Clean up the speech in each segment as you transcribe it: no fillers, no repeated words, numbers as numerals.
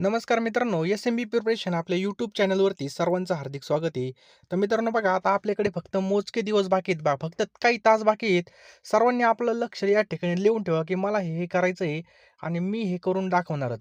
नमस्कार मित्रांनो, एस-एम-बी प्रिपरेशन आपल्या यूट्यूब चॅनलवरती सर्वांचं हार्दिक स्वागत आहे. तर मित्रांनो बघा, आता आपल्याकडे फक्त मोजके दिवस बाकी आहेत फक्त काही तास बाकी आहेत. सर्वांनी आपलं लक्ष या ठिकाणी लिहून ठेवा, की मला हे करायचं आहे आणि मी हे करून दाखवणारच.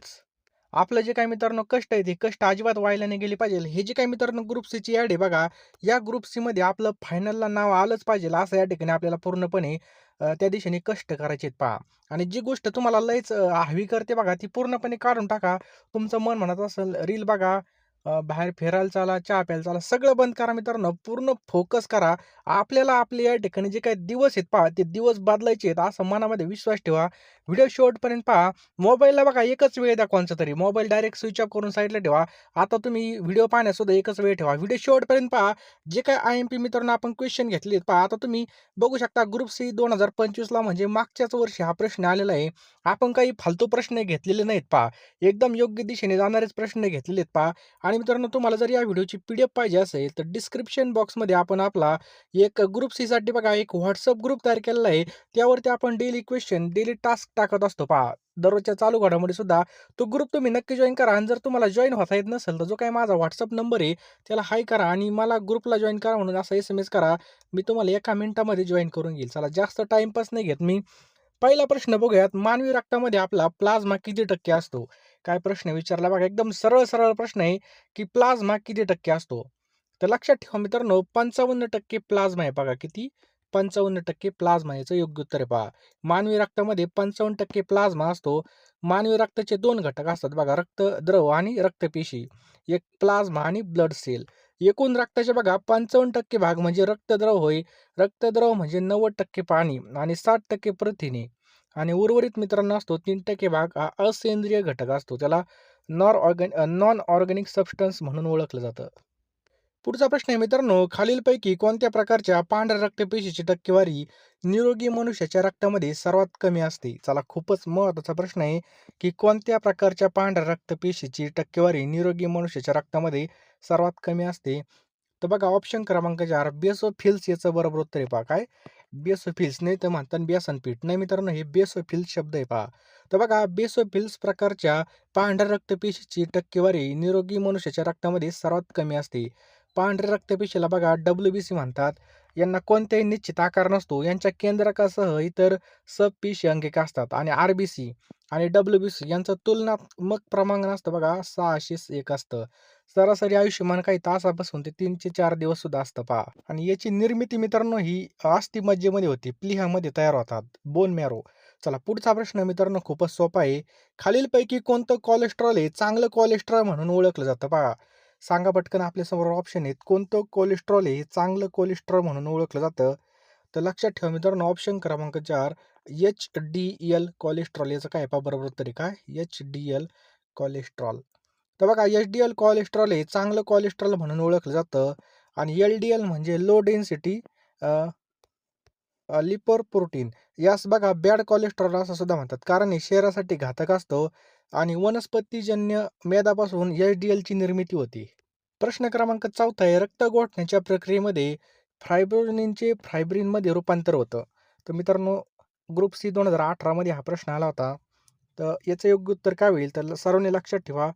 आपलं जे काही मित्रांनो कष्ट आहे, ते कष्ट अजिबात वाया नाही गेले पाहिजे. हे जे काही मित्रांनो ग्रुप सीची ॲड आहे बघा, या ग्रुप सीमध्ये आपलं फायनलला नाव आलंच पाहिजे, असं या ठिकाणी आपल्याला पूर्णपणे त्या दिशेने कष्ट करायचे आहेत पहा. आणि जी गोष्ट तुम्हाला लयच हवी करते बघा, ती पूर्णपणे काढून टाका. तुमचं मन म्हणत असेल रील बघा, बाहेर फिरायला चाला, चहा प्यायला चाला, सगळं बंद करा मित्रांनो. पूर्ण फोकस करा. आपल्याला आपले या ठिकाणी जे काही दिवस आहेत पहा, ते दिवस बदलायचे आहेत, असा मनामध्ये विश्वास ठेवा. व्हिडिओ शेवटपर्यंत पहा. मोबाईलला बघा एकच वेळ द्या कोणचातरी. मोबाईल डायरेक्ट स्विच ऑफ करून साईडला ठेवा. आता तुम्ही व्हिडिओ पाहण्यासुद्धा एकच वेळ ठेवा. व्हिडिओ शेवटपर्यंत पहा. जे काही आय-एम-पी मित्रांनो आपण क्वेश्चन घेतले आहेत पहा. आता तुम्ही बघू शकता ग्रुप सी 2025ला म्हणजे मागच्याच वर्षी हा प्रश्न आलेला आहे. आपण काही फालतू प्रश्न घेतलेले नाहीत पहा. एकदम योग्य दिशेने जाणारेच प्रश्न घेतलेले आहेत पहा. आणि मित्रांनो तुम्हाला जर या व्हिडिओची पी-डी-एफ पाहिजे असेल, तर डिस्क्रिप्शन बॉक्समध्ये आपण आपला एक ग्रुप सीसाठी बघा एक WhatsApp ग्रुप तयार केलेला आहे. त्यावरती आपण डेली क्वेश्चन, डेली टास्क टाकत असतो पहा. दररोजच्या चालू घडामोडी सुद्धा तो ग्रुप तुम्ही नक्की जॉइन करा. आणि जर तुम्हाला जॉइन होता येत नसेल, तर जो काही माझा WhatsApp नंबर आहे, त्याला हाय करा आणि मला ग्रुपला जॉइन करा म्हणून असा एस-एम-एस करा. मी तुम्हाला एका मिनिटामध्ये जॉइन करून घेईल. चला जास्त टाईमपास नाही घेत मी. पहिला प्रश्न बघूयात. मानवी रक्तामध्ये आपला प्लाझ्मा किती टक्के असतो? काय प्रश्न विचारला बघा. एकदम सरळ प्रश्न आहे, की प्लाझ्मा किती टक्के असतो? तर लक्षात ठेवा मित्रांनो 55% प्लाझ्मा आहे बघा. किती? 55% प्लाझ्मा याचं योग्य उत्तर आहे पहा. मानवी रक्तामध्ये 55% प्लाझ्मा असतो. मानवी रक्ताचे 2 घटक असतात बघा. रक्तद्रव आणि रक्तपेशी. एक प्लाझ्मा आणि ब्लड सेल. एकूण रक्ताचे बघा 55% भाग म्हणजे रक्तद्रव होय. रक्तद्रव म्हणजे 90% पाणी आणि 60% प्रथिने आणि उर्वरित मित्रांनो असतो 3% भाग हा असेंद्रिय घटक असतो. त्याला नॉन ऑर्गॅनिक सबस्टन्स म्हणून ओळखलं जातं. पुढचा प्रश्न आहे मित्रांनो, खालीलपैकी कोणत्या प्रकारच्या पांढऱ्या रक्तपेशीची टक्केवारी निरोगी मनुष्याच्या रक्तामध्ये सर्वात कमी असते? चला खूपच महत्त्वाचा प्रश्न आहे, की कोणत्या प्रकारच्या पांढऱ्या रक्तपेशीची टक्केवारी निरोगी मनुष्याच्या रक्तामध्ये सर्वात कमी असते? तर बघा ऑप्शन क्रमांक 4 बेसोफिल्स याचं बरोबर उत्तर आहे पहा. काय? बेसोफिल्स नाही तर म्हणतात बेसन पीठ. नाही मित्रांनो हे बेसोफिल्स शब्द आहे पहा. तर बघा बेसोफिल्स प्रकारच्या पांढऱ्या रक्तपेशीची टक्केवारी निरोगी मनुष्याच्या रक्तामध्ये सर्वात कमी असते. पांढऱ्या रक्तपेशीला बघा डब्ल्यू-बी-सी म्हणतात. यांना कोणत्याही निश्चित आकार नसतो. यांच्या केंद्रकासह इतर सबपेशी अंगिक असतात आणि आर-बी-सी आणि डब्ल्यू-बी-सी यांचं तुलनात्मक प्रमाण असतं बघा 601 असतं. सरासरी आयुष्यमान काही तासापासून ते 3 ते 4 दिवस सुद्धा असतं पहा. आणि याची निर्मिती मित्रांनो ही अस्थिमज्जेमध्ये होते. प्लीहामध्ये तयार होतात. Bone marrow. चला पुढचा प्रश्न मित्रांनो खूपच सोपा आहे. खालीलपैकी कोणतं कोलेस्ट्रॉल हे चांगलं कोलेस्ट्रॉल म्हणून ओळखलं जातं पहा. सांगा पटकन आपल्यासमोर ऑप्शन आहेत. कोणतं कोलेस्ट्रॉल हे चांगलं कोलेस्ट्रॉल म्हणून ओळखलं जातं? तर लक्षात ठेवा मित्रांनो ऑप्शन क्रमांक 4 एच-डी-एल कोलेस्ट्रॉल याचं काय पहा बरोबर उत्तर आहे काय? H-D-L cholesterol. तर बघा एच-डी-एल कोलेस्ट्रॉल हे चांगलं कोलेस्ट्रॉल म्हणून ओळखलं जातं आणि एल-डी-एल म्हणजे लो डेन्सिटी लिपोप्रोटीन यास बघा बॅड कोलेस्ट्रॉल असं सुद्धा म्हणतात. कारण हे शरीरासाठी घातक असतो आणि वनस्पतीजन्य मेदापासून एच-डी-एलची निर्मिती होते. प्रश्न क्रमांक 4 आहे. रक्त गोठण्याच्या प्रक्रियेमध्ये फायब्रिनमध्ये रूपांतर होतं. तर मित्रांनो ग्रुप सी 2018 मध्ये हा प्रश्न आला होता. तर याचं योग्य उत्तर काय होईल? तर सर्वांनी लक्षात ठेवा.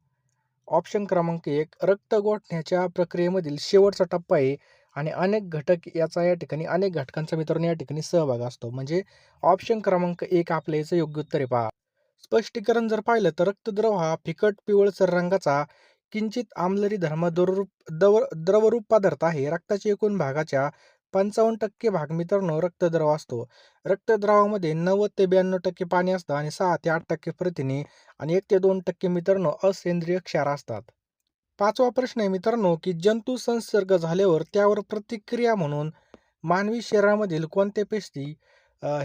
ऑप्शन क्रमांक 1 रक्त गोठण्याच्या प्रक्रियेमधील शेवटचा टप्पा आहे आणि अनेक घटक याचा या ठिकाणी अनेक घटकांचा मित्रांनो या ठिकाणी सहभाग असतो. म्हणजे ऑप्शन क्रमांक 1 आपलं याचं योग्य उत्तर आहे पहा. स्पष्टीकरण जर पाहिलं तर रक्तद्रव हा फिकट पिवळसर रंगाचा किंचित आम्लरी द्रवरूप पदार्थ आहे. रक्ताच्या एकूण भागाच्या 55% भाग मित्रांनो रक्तद्रव असतो. रक्तद्रवामध्ये 90 ते 92% पाणी असतं आणि 6 ते 8% प्रथिने आणि 1 ते 2% मित्रांनो असेंद्रिय क्षार असतात. 5वा प्रश्न आहे मित्रांनो, की जंतू संसर्ग झाल्यावर त्यावर प्रतिक्रिया म्हणून मानवी शरीरामधील कोणत्या पेशी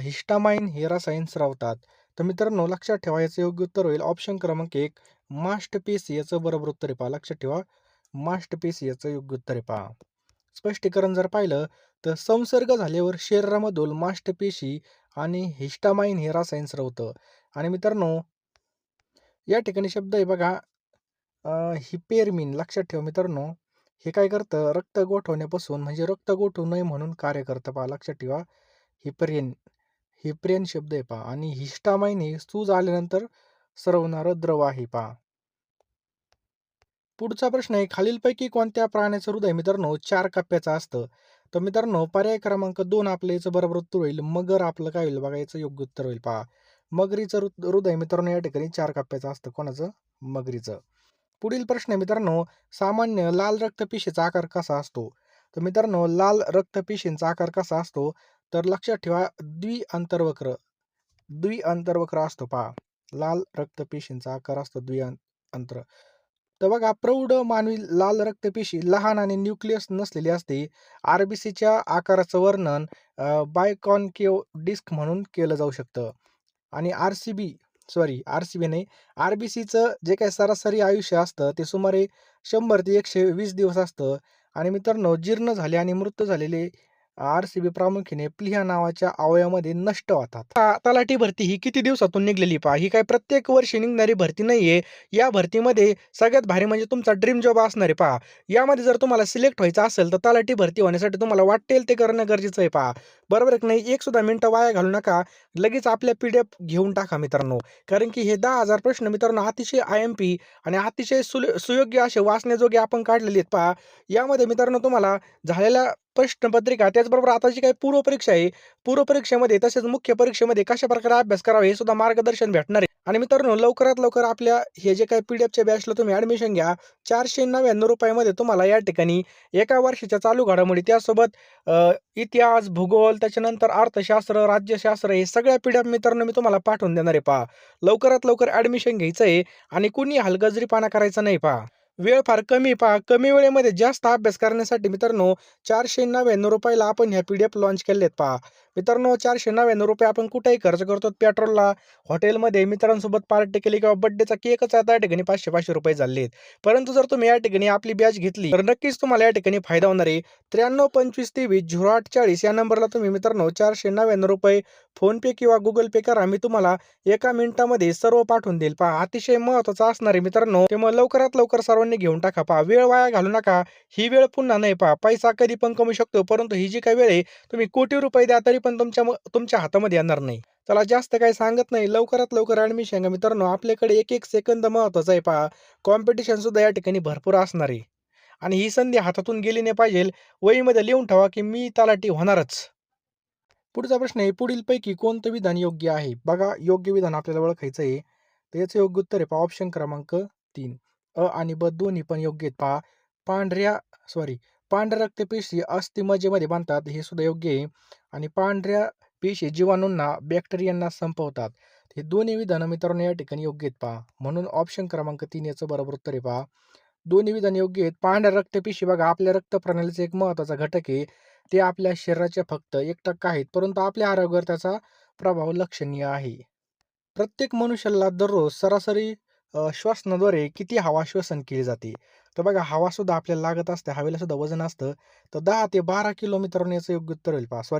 हिस्टामाइन हे रसायन स्रवतात? तर मित्रांनो लक्षात ठेवा याचं योग्य उत्तर होईल ऑप्शन क्रमांक 1 मास्टपेशी याचं बरोबर उत्तर आहे पहा. लक्षात ठेवा मास्टपेशी याचं योग्य उत्तर आहे पहा. स्पष्टीकरण जर पाहिलं तर संसर्ग झाल्यावर शरीरामधून मास्टपेशी आणि हिस्टामाइन हे रसायन स्रवतं आणि मित्रांनो या ठिकाणी शब्द आहे बघा हिपेरमिन लक्षात ठेवा मित्रांनो. हे काय करतं रक्त गोठवण्यापासून म्हणजे रक्त गोठवू नये म्हणून कार्य करतं पहा. लक्षात ठेवा हिप्रेन हिप्रेन शब्द आहे पहा आणि हिस्टामाइन हे सूज आल्यानंतर स्रवणारं द्रव आहे पहा. पुढचा प्रश्न आहे, खालीलपैकी कोणत्या प्राण्याचं हृदय मित्रांनो 4 कप्प्याचं असतं? तर मित्रांनो पर्याय क्रमांक 2 आपलं याचं बरोबर उत्तर होईल. मगर आपलं काय होईल बघा, याचं योग्य उत्तर होईल पहा. मगरीचं हृदय मित्रांनो या ठिकाणी 4 कप्प्याचं असतं. कोणाचं? मगरीचं. पुढील प्रश्न आहे मित्रांनो, सामान्य लाल रक्तपेशीचा आकार कसा असतो? तर मित्रांनो लाल रक्तपेशींचा आकार कसा असतो? तर लक्षात ठेवा द्विअंतर्वक्र असतो पहा. लाल रक्तपेशींचा आकार असतो अंतर. तर बघा प्रौढ मानवी लाल रक्तपेशी लहान आणि न्यूक्लियस नसलेली असते. आर-बी-सीच्या आकाराचं वर्णन बायकॉन्केव्ह डिस्क म्हणून केलं जाऊ शकतं. आणि आर-सी-बी नाही, आर-बी-सीचं जे काही सरासरी आयुष्य असतं ते सुमारे 100 ते 120 दिवस असतं. आणि मित्रांनो जीर्ण झाले आणि मृत झालेले आर-सी-बी प्रामुख्याने प्लीहा नावाच्या अवयवामध्ये नष्ट होतात. तलाठी भरती ही किती दिवसातून निघलेली पहा. ही काही प्रत्येक वर्षी निघणारी भरती नाहीये. या भरतीमध्ये सगळ्यात भारी म्हणजे तुमचा ड्रीम जॉब असणार आहे पहा. यामध्ये जर तुम्हाला सिलेक्ट व्हायचं असेल तर तलाठी भरती होण्यासाठी तुम्हाला वाटेल ते करणं गरजेचं आहे पहा. बरोबर आहे की नाही? एक सुद्धा मिनिटं वाया घालवू नका. लगेच आपल्या पी-डी-एफ घेऊन टाका मित्रांनो. कारण की हे 10,000 प्रश्न मित्रांनो अतिशय आय-एम-पी आणि अतिशय सुयोग्य असे वाचण्याजोगे आपण काढलेले आहेत पहा. यामध्ये मित्रांनो तुम्हाला झालेल्या प्रश्नपत्रिका त्याचबरोबर आता जी काही पूर्वपरीक्षा आहे, पूर्वपरीक्षेमध्ये तसेच मुख्य परीक्षेमध्ये कशाप्रकारे अभ्यास करावा हे सुद्धा मार्गदर्शन भेटणार आहे. आणि मित्रांनो लवकरात लवकर आपल्या हे जे काही पी-डी-एफच्या बॅचला तुम्ही ॲडमिशन घ्या. ₹499 मध्ये तुम्हाला या ठिकाणी एका वर्षाच्या चालू घडामोडी त्यासोबत इतिहास, भूगोल, त्याच्यानंतर अर्थशास्त्र, राज्यशास्त्र हे सगळ्या पी-डी-एफ मित्रांनो मी तुम्हाला पाठवून देणार आहे पहा. लवकरात लवकर ॲडमिशन घ्यायचं आहे आणि कुणी हलगर्जीपणा करायचा नाही पहा. वेळ फार कमी पहा. कमी वेळेमध्ये जास्त अभ्यास करण्यासाठी मित्रांनो ₹499 ला आपण ह्या पी-डी-एफ लॉन्च केलेत पहा. मित्रांनो ₹499 आपण कुठेही खर्च करतो. पेट्रोलला, हॉटेलमध्ये मित्रांसोबत पार्टी केली किंवा बर्थडेचा केकच आता या ठिकाणी ₹500-500 झालेत. परंतु जर तुम्ही या ठिकाणी आपली बॅच घेतली तर नक्कीच तुम्हाला या ठिकाणी फायदा होणार आहे. 9325230840 या नंबरला तुम्ही मित्रांनो ₹499 फोनपे किंवा गुगल पे करा. मी तुम्हाला एका मिनिटामध्ये सर्व पाठवून देईल पहा. अतिशय महत्त्वाचं असणार आहे मित्रांनो. त्यामुळे लवकरात लवकर सर्वांनी घेऊन टाका पहा. वेळ वाया घालू नका. ही वेळ पुन्हा नाही पहा. पैसा कधी पण कमवू शकतो, परंतु ही जी काही वेळ आहे तुम्ही कोटी रुपये द्या तरी पण तुमच्या हातामध्ये येणार नाही. चला जास्त काही सांगत नाही. लवकरात लवकर ॲडमिशन घ्या मित्रांनो. आपल्याकडे एक सेकंद महत्त्वाचा आहे पहा. कॉम्पिटिशन सुद्धा या ठिकाणी भरपूर असणार आहे. आणि ही संधी हातातून गेली नाही पाहिजे. वहीमध्ये लिहून ठेवा, की मी तलाठी होणारच. पुढचा प्रश्न आहे, पुढीलपैकी कोणतं विधान योग्य आहे? बघा, योग्य विधान आपल्याला ओळखायचं आहे. तर याचं योग्य उत्तर आहे पहा ऑप्शन क्रमांक 3. अ आणि ब दोन्ही पण योग्य आहेत पहा. पांढऱ्या सॉरी पांढऱ्या रक्तपेशी अस्थिमज्जेमध्ये बांधतात हे सुद्धा योग्य आहे. आणि पांढऱ्या पेशी जीवाणूंना, बॅक्टेरियांना संपवतात. हे दोन्ही विधानं मित्रांनो या ठिकाणी योग्य आहेत पहा. म्हणून ऑप्शन क्रमांक 3 याचं बरोबर उत्तर आहे पहा. दोन्ही विधान योग्य आहेत. पांढऱ्या रक्तपेशी बघा आपल्या रक्तप्रणालीचा एक महत्त्वाचा घटक आहे. ते आपल्या शरीराच्या फक्त 1% आहेत, परंतु आपल्या आरोग्यावर त्याचा प्रभाव लक्षणीय आहे. प्रत्येक मनुष्याला दररोज सरासरी श्वसनाद्वारे किती हवा श्वसन केली जाते? तर बघा हवासुद्धा आपल्याला लागत असते, हवेला सुद्धा वजन असतं. तर 10 ते 12 किलो मित्रांनो याचं योग्य उत्तर होईल पहा.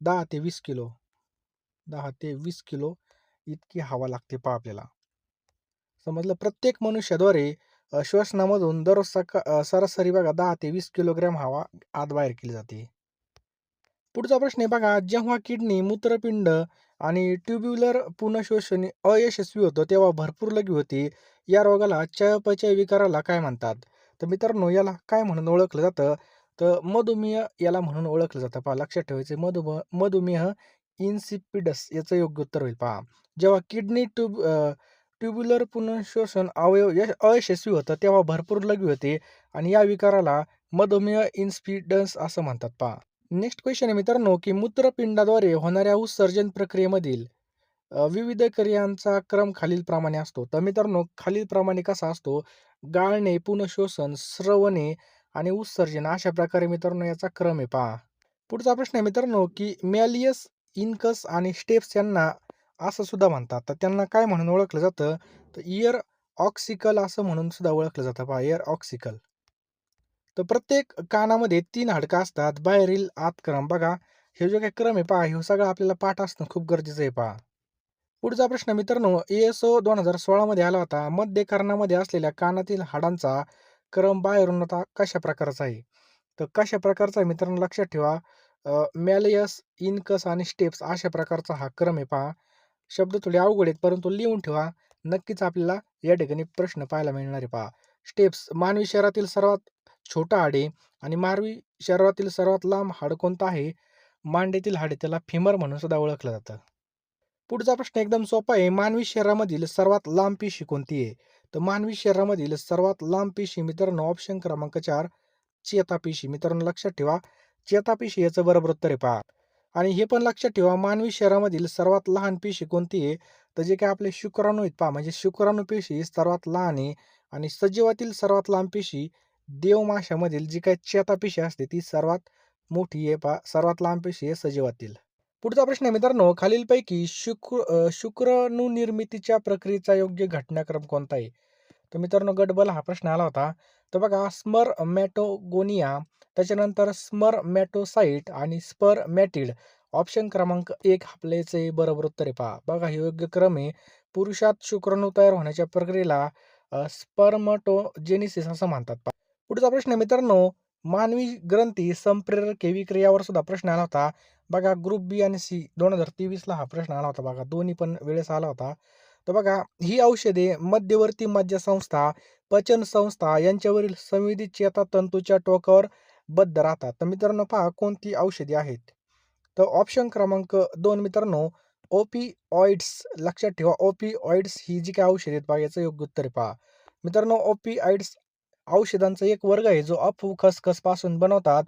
10 ते 20 किलो. 10 ते 20 किलो इतकी हवा लागते पहा आपल्याला. समजलं? प्रत्येक मनुष्याद्वारे श्वसनामधून दररोज सरासरी बघा 10 ते 20 किलोग्रॅम हवा आत बाहेर केली जाते. पुढचा प्रश्न आहे बघा, जेव्हा किडनी, मूत्रपिंड आणि ट्युब्युलर पुनःश्वसन अयशस्वी होतं, तेव्हा भरपूर लघवी होते. या रोगाला चयापचय विकाराला काय म्हणतात? तर मित्रांनो, याला काय म्हणून ओळखलं जातं? तर मधुमेह याला म्हणून ओळखलं जातं. पहा लक्षात ठेवायचं मधुमेह इन्सिपिडस याचं योग्य उत्तर होईल पहा. जेव्हा किडनी ट्युब्युलर पुनःश्वसन अयशस्वी होतं, तेव्हा भरपूर लघवी होते आणि या विकाराला मधुमेह इन्सिपिडस असं म्हणतात पहा. नेक्स्ट क्वेश्चन आहे मित्रांनो, की मूत्रपिंडाद्वारे होणाऱ्या उत्सर्जन प्रक्रियेमधील विविध क्रियांचा क्रम खालीलप्रमाणे असतो. तर मित्रांनो खालीलप्रमाणे कसा असतो? गाळणे, पुनःश्वसन, स्रवणे आणि उत्सर्जन अशा प्रकारे मित्रांनो याचा क्रम आहे पहा. पुढचा प्रश्न आहे मित्रांनो, की मॅलियस, इन्कस आणि स्टेप्स यांना असं सुद्धा म्हणतात. तर त्यांना काय म्हणून ओळखलं जातं? तर इयर ऑक्सिकल असं म्हणून सुद्धा ओळखलं जातं पहा, इयर ऑक्सिकल. तर प्रत्येक कानामध्ये 3 हाडकं असतात. बाहेरील आत क्रम बघा, हे जो काही क्रम आहे पहा, हे सगळं आपल्याला पाठ असणं खूप गरजेचं आहे पहा. पुढचा प्रश्न मित्रांनो, ISO 2016 मध्ये आला होता. मध्य कर्णामध्ये असलेल्या कानातील हाडांचा क्रम बाहेरून आता कशा प्रकारचा आहे? तर कशा प्रकारचा आहे मित्रांनो लक्षात ठेवा. मॅलियस, इन्कस आणि स्टेप्स अशा प्रकारचा हा क्रम आहे पहा. शब्द थोडे अवघड आहेत, परंतु लिहून ठेवा. नक्कीच आपल्याला या ठिकाणी प्रश्न पाहायला मिळणार आहे पहा. स्टेप्स मानवी शरीरातील सर्वात छोटं हाडे आणि मानवी शरीरातील सर्वात लांब हाड कोणतं आहे? मांडीतील हाडे, त्याला फिमर म्हणून सुद्धा ओळखलं जातं. पुढचा प्रश्न एकदम सोपा आहे. मानवी शरीरामधील सर्वात लांब पेशी कोणती आहे? तर मानवी शरीरामधील सर्वात लांब पेशी मित्रांनो ऑप्शन क्रमांक 4 चेतापेशी. मित्रांनो लक्षात ठेवा, चेतापेशी याचं बरोबर उत्तर आहे पहा. आणि हे पण लक्षात ठेवा, मानवी शरीरामधील सर्वात लहान पेशी कोणती आहे? तर जे काही आपले शुक्राणू आहेत पहा, म्हणजे शुक्राणू पेशी सर्वात लहान आहे. आणि सजीवातील सर्वात लांब पेशी देवमाशामधील जी काही चेतापेशी असते ती सर्वात मोठी आहे पहा. सर्वात लांब पेशी आहे सजीवातील. पुढचा प्रश्न आहे मित्रांनो, खालीलपैकी शुक्राणू निर्मितीच्या प्रक्रियेचा योग्य घटनाक्रम कोणता आहे? तर मित्रांनो गटबल हा प्रश्न आला होता. तर बघा, स्पर्मॅटोगोनिया, त्याच्यानंतर स्पर्मॅटोसाइट आणि स्पर्मॅटिड. ऑप्शन क्रमांक 1 आपल्याचे बरोबर उत्तर आहे पहा. बघा, हे योग्य क्रम आहे. पुरुषात शुक्राणू तयार होण्याच्या प्रक्रियेला स्पर्मॅटोजेनेसिस असं म्हणतात पहा. पुढचा प्रश्न आहे मित्रांनो, मानवी ग्रंथी संप्रेरक विक्रियावर सुद्धा प्रश्न आला होता. बघा, ग्रुप बी आणि सी 2023ला हा प्रश्न आला होता बघा. दोन्ही पण वेळेस आला होता. तर बघा, ही औषधे मध्यवर्ती मज्जासंस्था, पचन संस्था यांच्यावरील संवेदी चेतातंतूच्या टोकावर बद्ध राहतात. तर मित्रांनो पहा, कोणती औषधे आहेत? तर ऑप्शन क्रमांक 2 मित्रांनो, ओपिऑइड्स. लक्षात ठेवा, ओपिऑइड्स ही जी काही औषधे आहेत पहा, याचं योग्य उत्तर आहे पहा. मित्रांनो, ओपिऑइड्स औषधांचा एक वर्ग आहे जो अफू खसखस पासून बनवतात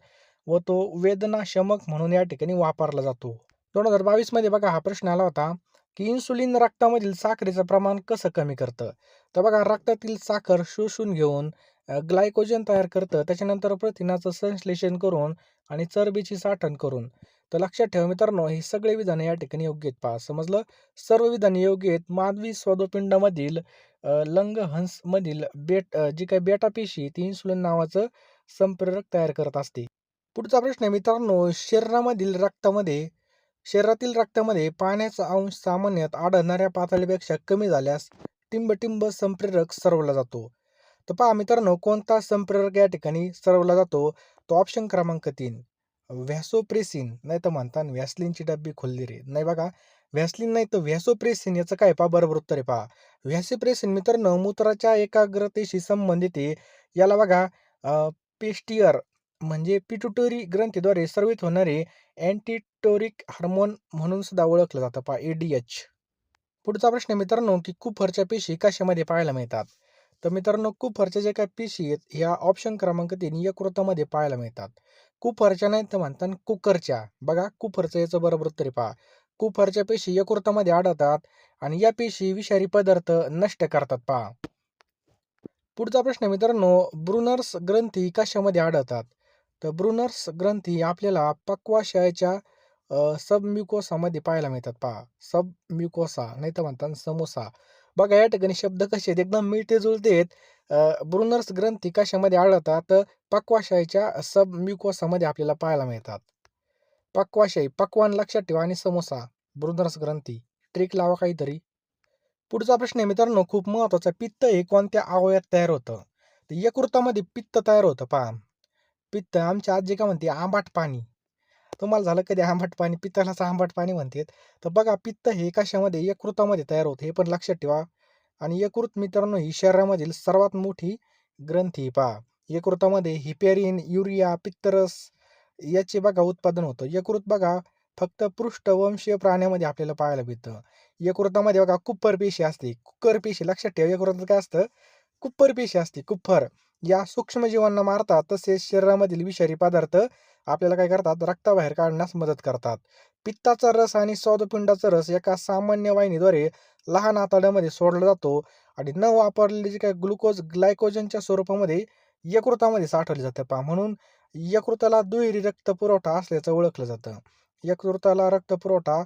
व तो वेदनाशमक म्हणून या ठिकाणी वापरला जातो. 2022 मध्ये बघा हा प्रश्न आला होता की इन्सुलिन रक्तामधील साखरेचं प्रमाण कसं कमी करतं? तर बघा, रक्तातील साखर शोषून घेऊन ग्लायकोजन तयार करतं, त्याच्यानंतर प्रथिनाचं संश्लेषण करून आणि चरबीची साठवण करून. तर लक्षात ठेवा मित्रांनो, ही सगळे विधानं या ठिकाणी योग्य आहेत पहा. समजलं? सर्व विधाने योग्य आहेत. मानवी स्वादुपिंडामधील लंघहंसमधील जी काही बेटा पेशी ती इन्सुलिन नावाचं संप्रेरक तयार करत असते. पुढचा प्रश्न आहे मित्रांनो, शरीरातील रक्तामध्ये पाण्याचा अंश सामान्यत आढळणाऱ्या पातळीपेक्षा कमी झाल्यास टिंबटिंब संप्रेरक सरवला जातो. तर पहा मित्रांनो, कोणता संप्रेरक या ठिकाणी सरवला जातो? तो ऑप्शन क्रमांक 3 व्हॅसोप्रेसिन, नाही तर म्हणतात व्हॅसलिनची डब्बी खोलली रे. नाही बघा, व्हॅसलिन नाही तर व्हॅसोप्रेसिन याचं काय पहा बरोबर उत्तर आहे पहा. व्हॅसोप्रेसिन मित्रांनो मूत्राच्या एकाग्रतेशी संबंधित आहे. याला बघा पेस्टियर म्हणजे पिट्युटरी ग्रंथीद्वारे स्रावित होणारे अँटीटोरिक हार्मोन म्हणून सुद्धा ओळखलं जातं पहा, ADH. पुढचा प्रश्न आहे मित्रांनो, की कुफरच्या पेशी कशामध्ये पाहायला मिळतात? तर मित्रांनो, कुफरच्या जे काही पेशी आहेत ह्या ऑप्शन क्रमांक 3 यकृतामध्ये पाहायला मिळतात. कुफरच्या नाही तर म्हणतात कुकरच्या. बघा, कुफरचं याचं बरोबर उत्तर आहे पहा. कुफरच्या पेशी यकृतामध्ये आढळतात आणि या पेशी विषारी पदार्थ नष्ट करतात पहा. पुढचा प्रश्न आहे मित्रांनो, ब्रुनर्स ग्रंथी कशामध्ये आढळतात? तर ब्रुनर्स ग्रंथी आपल्याला पक्वाशयाच्या सबम्युकोसामध्ये पाहायला मिळतात पहा. सबम्युकोसा नाही तर म्हणतात समोसा. बघा, या ठिकाणी शब्द कसे आहेत एकदम मिळते जुळते आहेत. ब्रुनर्स ग्रंथी कशामध्ये आढळतात? तर पक्वाशयाच्या सबम्युकोसामध्ये आपल्याला पाहायला मिळतात. पक्वाशय, पक्वान लक्षात ठेवा आणि समोसा, ब्रुनर्स ग्रंथी. ट्रिक लावा काहीतरी. पुढचा प्रश्न आहे मित्रांनो, खूप महत्वाचा. पित्त हे कोणत्या अवयवात तयार होतं? तर यकृतामध्ये पित्त तयार होतं पहा. पित्त, आमची आजी काय म्हणते, आंबट पाणी. तुम्हाला झालं कधी आंबट पाणी? पित्तालाच आंबट पाणी म्हणतात. तर बघा, पित्त हे कशामध्ये? यकृतामध्ये तयार होतं, हे पण लक्षात ठेवा. आणि यकृत मित्रांनो ही शरीरामधील सर्वात मोठी ग्रंथी आहे पहा. यकृतामध्ये हिपॅरिन, युरिया, पित्तरस याचे बघा उत्पादन होतं. यकृत बघा फक्त पृष्ठवंशीय प्राण्यामध्ये आपल्याला पाहायला मिळतं. यकृतामध्ये बघा कुप्पर पेशी असते. कुक्कर पेशी लक्षात ठेवा, यकृतात काय असतं? कुप्पर पेशी असते. कुप्पर या सूक्ष्मजीवांना मारतात, तसेच शरीरामधील विषारी पदार्थ आपल्याला काय करतात? रक्ताबाहेर काढण्यास मदत करतात. पित्ताचा रस आणि स्वादुपिंडाचा रस एका सामान्य वाहिनीद्वारे लहान आतड्यामध्ये सोडला जातो आणि न वापरलेले जे काही ग्लुकोज ग्लायकोजनच्या स्वरूपामध्ये यकृतामध्ये साठवले जाते पहा. म्हणून यकृताला दुहेरी रक्तपुरवठा असल्याचं ओळखलं जातं. यकृताला रक्तपुरवठा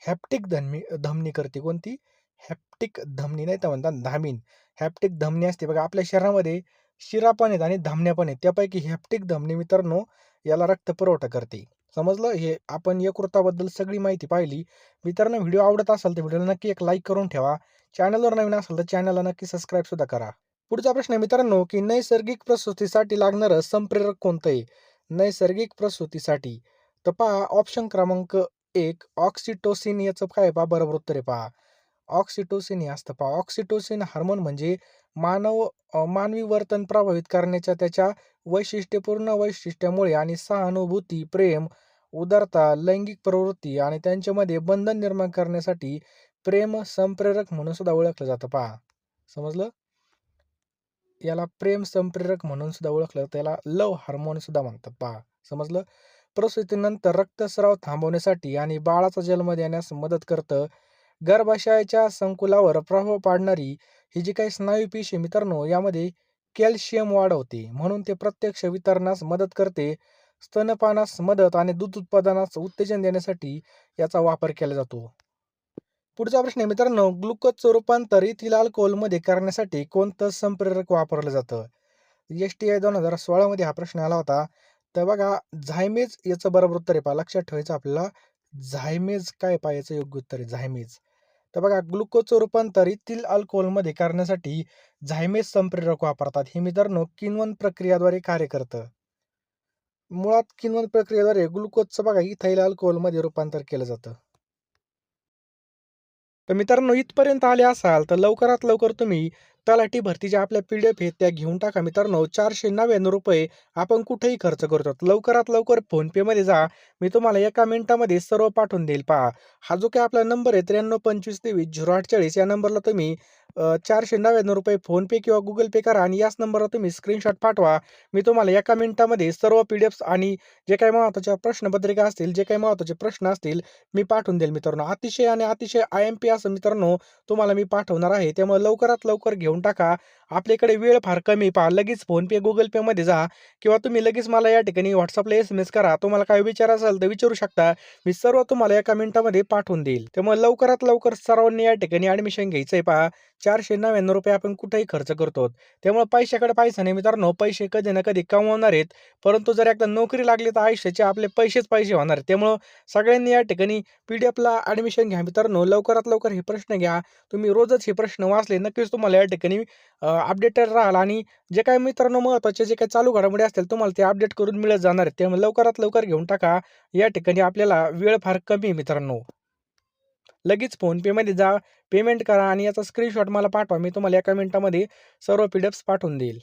हॅप्टिक धमनी करते. कोणती? हॅप्टिक धमनी नाही तर म्हणतात धामीन. हॅप्टिक धमनी असते बघा. आपल्या शरीरामध्ये शिरा पण आहेत आणि धमन्या पण आहेत. त्यापैकी हॅप्टिक धमनी मित्रांनो याला रक्तपुरवठा करते. समजलं? हे आपण यकृताबद्दल सगळी माहिती पाहिली. मित्रांनो, व्हिडिओ आवडत असेल तर व्हिडिओला नक्की एक लाईक करून ठेवा. चॅनलवर नवीन असेल तर चॅनलला नक्की सबस्क्राईब सुद्धा करा. पुढचा प्रश्न आहे मित्रांनो, की नैसर्गिक प्रसूतीसाठी लागणारं संप्रेरक कोणतं आहे? नैसर्गिक प्रसूतीसाठी. तर पहा, ऑप्शन क्रमांक 1 ऑक्सिटोसिन याचं काय पहा बरोबर उत्तर आहे पहा. ऑक्सिटोसिन हे असतं पहा. ऑक्सिटोसिन हार्मोन म्हणजे मानवी वर्तन प्रभावित करण्याच्या त्याच्या वैशिष्ट्यपूर्ण वैशिष्ट्यामुळे आणि सहानुभूती, प्रेम, उदारता, लैंगिक प्रवृत्ती आणि त्यांच्यामध्ये बंधन निर्माण करण्यासाठी प्रेम संप्रेरक म्हणून सुद्धा ओळखलं जातं पहा. समजलं? याला प्रेम संप्रेरक म्हणून सुद्धा ओळखलं जातं. त्याला लव्ह हार्मोन सुद्धा म्हणतात पहा. समजलं? प्रसूतीनंतर रक्तस्राव थांबवण्यासाठी आणि बाळाचा जन्म देण्यास मदत करतं. गर्भाशयाच्या संकुलावर प्रभाव पाडणारी ही जी काही स्नायूपेशी मित्रांनो यामध्ये कॅल्शियम वाढवते, म्हणून ते प्रत्यक्ष वितरणास मदत करते. स्तनपानास मदत आणि दूध उत्पादनास उत्तेजन देण्यासाठी याचा वापर केला जातो. पुढचा प्रश्न आहे मित्रांनो, ग्लुकोजचं रूपांतर इथिल अल्कोहोलमध्ये करण्यासाठी कोणतं संप्रेरक वापरलं जातं? STI 2016 मध्ये हा प्रश्न आला होता. तर बघा, झायमेज याचं बरोबर उत्तर आहे पहा. लक्षात ठेवायचं आपल्याला, झायमेज काय पहा, याचं योग्य उत्तर आहे झायमेज. तर बघा, ग्लुकोजचं रूपांतर इथिल अल्कोहोलमध्ये करण्यासाठी झायमेज संप्रेरक वापरतात. हे मित्रांनो किण्वन प्रक्रियाद्वारे कार्य करतं. मुळात किण्वन प्रक्रियेद्वारे ग्लुकोजचं बघा इथाइल अल्कोहोलमध्ये रूपांतर केलं जातं. तर मित्रांनो, इथपर्यंत आले असाल तर लवकरात लवकर तुम्ही तलाठी भरतीच्या आपल्या PDF आहेत त्या घेऊन टाका मित्रांनो. ₹499 आपण कुठेही खर्च करतो. लवकरात लवकर फोनपेमध्ये जा. मी तुम्हाला एका मिनिटामध्ये सर्व पाठवून देईल पहा. हा जो काही आपला नंबर आहे 9325230840 या नंबरला तुम्ही ₹499 फोनपे किंवा Google Pe करा आणि याच नंबरला तुम्ही स्क्रीनशॉट पाठवा. मी तुम्हाला एका मिनिटामध्ये सर्व PDFs आणि जे काही महत्त्वाच्या प्रश्नपत्रिका असतील, जे काही महत्त्वाचे प्रश्न असतील मी पाठवून देईल मित्रांनो. अतिशय आणि अतिशय IMP असं मित्रांनो तुम्हाला मी पाठवणार आहे. त्यामुळे लवकरात लवकर घेऊन टाका. आपल्याकडे वेळ फार कमी पहा. लगेच फोनपे, Google Peमध्ये जा किंवा तुम्ही लगेच मला या ठिकाणी WhatsAppला SMS करा. तुम्हाला काय विचारायचं असेल तर विचारू शकता. मी सर्व तुम्हाला एका मिनिटामध्ये पाठवून देईल. त्यामुळे लवकरात लवकर सर्वांनी या ठिकाणी ॲडमिशन घ्यायचं आहे पहा. ₹499 आपण कुठेही खर्च करतो. त्यामुळे पैशाकडे पैसा नाही मित्रांनो. पैसे कधी ना कधी कमवणार आहेत. परंतु जर एकदा नोकरी लागली तर आयुष्याचे आपले पैसेच पैसे होणार आहेत. त्यामुळं सगळ्यांनी या ठिकाणी PDFला ॲडमिशन घ्या मित्रांनो. लवकरात लवकर हे प्रश्न घ्या. तुम्ही रोजच हे प्रश्न वाचले नक्कीच तुम्हाला या ठिकाणी अपडेटेड राहाल आणि जे काही मित्रांनो महत्त्वाचे जे काही चालू घडामोडी असतील तुम्हाला ते अपडेट करून मिळत जाणार आहेत. त्यामुळे लवकरात लवकर घेऊन टाका. या ठिकाणी आपल्याला वेळ फार कमी आहे मित्रांनो. लगेच फोनपेमध्ये जा, पेमेंट करा आणि याचा स्क्रीनशॉट मला पाठवा. मी तुम्हाला एका मिनिटामध्ये सर्व PDFs पाठवून देईल.